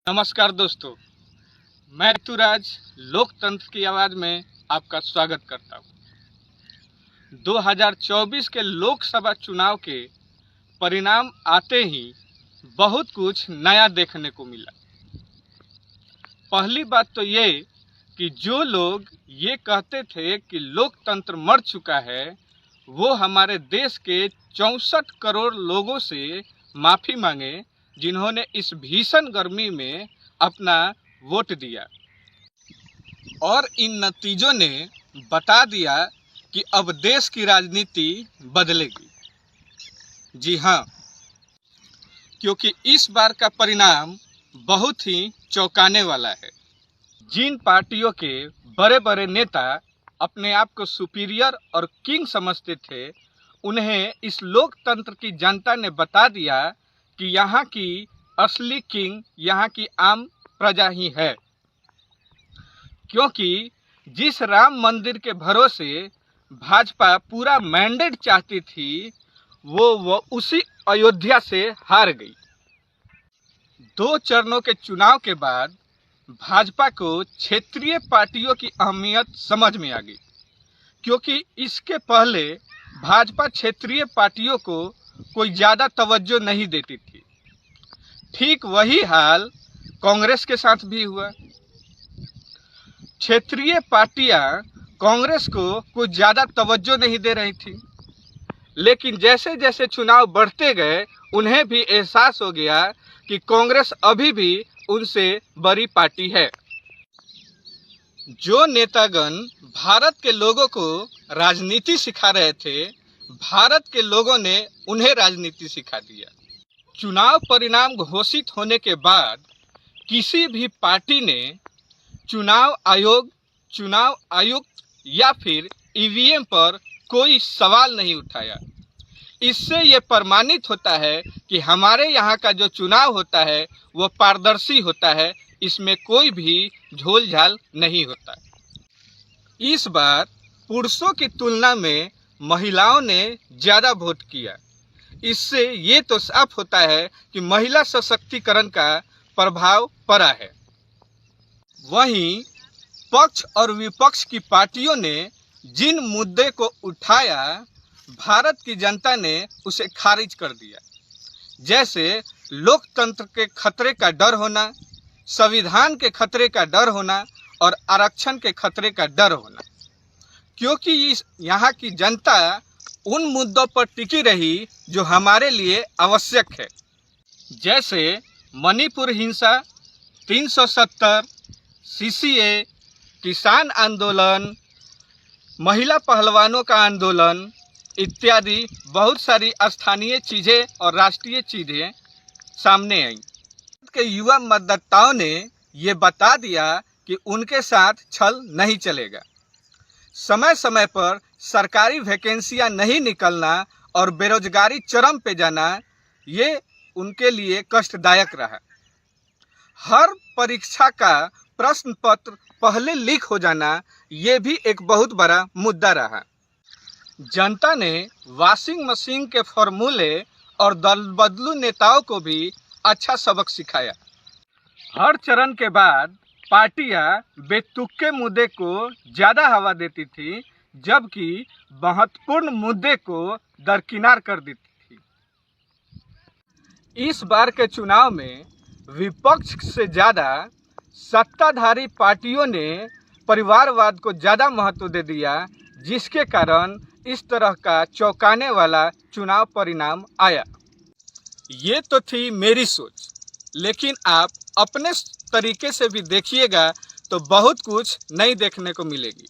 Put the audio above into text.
नमस्कार दोस्तों, मैं ऋतुराज लोकतंत्र की आवाज़ में आपका स्वागत करता हूँ। 2024 के लोकसभा चुनाव के परिणाम आते ही बहुत कुछ नया देखने को मिला। पहली बात तो ये कि जो लोग ये कहते थे कि लोकतंत्र मर चुका है, वो हमारे देश के 64 करोड़ लोगों से माफ़ी मांगे जिन्होंने इस भीषण गर्मी में अपना वोट दिया। और इन नतीजों ने बता दिया कि अब देश की राजनीति बदलेगी। जी हाँ, क्योंकि इस बार का परिणाम बहुत ही चौंकाने वाला है। जिन पार्टियों के बड़े बड़े नेता अपने आप को सुपीरियर और किंग समझते थे, उन्हें इस लोकतंत्र की जनता ने बता दिया कि यहाँ की असली किंग यहाँ की आम प्रजा ही है। क्योंकि जिस राम मंदिर के भरोसे भाजपा पूरा मैंडेट चाहती थी, वो उसी अयोध्या से हार गई। 2 चरणों के चुनाव के बाद भाजपा को क्षेत्रीय पार्टियों की अहमियत समझ में आ गई, क्योंकि इसके पहले भाजपा क्षेत्रीय पार्टियों को कोई ज़्यादा तवज्जो नहीं देती थी। ठीक वही हाल कांग्रेस के साथ भी हुआ। क्षेत्रीय पार्टियां कांग्रेस को कुछ ज़्यादा तवज्जो नहीं दे रही थी, लेकिन जैसे जैसे चुनाव बढ़ते गए उन्हें भी एहसास हो गया कि कांग्रेस अभी भी उनसे बड़ी पार्टी है। जो नेतागण भारत के लोगों को राजनीति सिखा रहे थे, भारत के लोगों ने उन्हें राजनीति सिखा दिया। चुनाव परिणाम घोषित होने के बाद किसी भी पार्टी ने चुनाव आयोग, चुनाव आयुक्त या फिर ईवीएम पर कोई सवाल नहीं उठाया। इससे ये प्रमाणित होता है कि हमारे यहाँ का जो चुनाव होता है वो पारदर्शी होता है, इसमें कोई भी झोल झाल नहीं होता। इस बार पुरुषों की तुलना में महिलाओं ने ज़्यादा वोट किया। इससे ये तो साफ होता है कि महिला सशक्तिकरण का प्रभाव पड़ा है। वहीं पक्ष और विपक्ष की पार्टियों ने जिन मुद्दे को उठाया, भारत की जनता ने उसे खारिज कर दिया। जैसे लोकतंत्र के खतरे का डर होना, संविधान के खतरे का डर होना और आरक्षण के खतरे का डर होना। क्योंकि यहाँ की जनता उन मुद्दों पर टिकी रही जो हमारे लिए आवश्यक है, जैसे मणिपुर हिंसा, 370, सीसीए, किसान आंदोलन, महिला पहलवानों का आंदोलन इत्यादि बहुत सारी स्थानीय चीज़ें और राष्ट्रीय चीज़ें सामने आई। के युवा मतदाताओं ने ये बता दिया कि उनके साथ छल नहीं चलेगा। समय समय पर सरकारी वैकेंसियां नहीं निकलना और बेरोजगारी चरम पे जाना, ये उनके लिए कष्टदायक रहा। हर परीक्षा का प्रश्न पत्र पहले लीक हो जाना, ये भी एक बहुत बड़ा मुद्दा रहा। जनता ने वॉशिंग मशीन के फॉर्मूले और दल बदलू नेताओं को भी अच्छा सबक सिखाया। हर चरण के बाद पार्टियां बेतुके मुद्दे को ज़्यादा हवा देती थी, जबकि महत्वपूर्ण मुद्दे को दरकिनार कर देती थी। इस बार के चुनाव में विपक्ष से ज़्यादा सत्ताधारी पार्टियों ने परिवारवाद को ज़्यादा महत्व दे दिया, जिसके कारण इस तरह का चौंकाने वाला चुनाव परिणाम आया। ये तो थी मेरी सोच, लेकिन आप अपने तरीके से भी देखिएगा तो बहुत कुछ नई देखने को मिलेगी।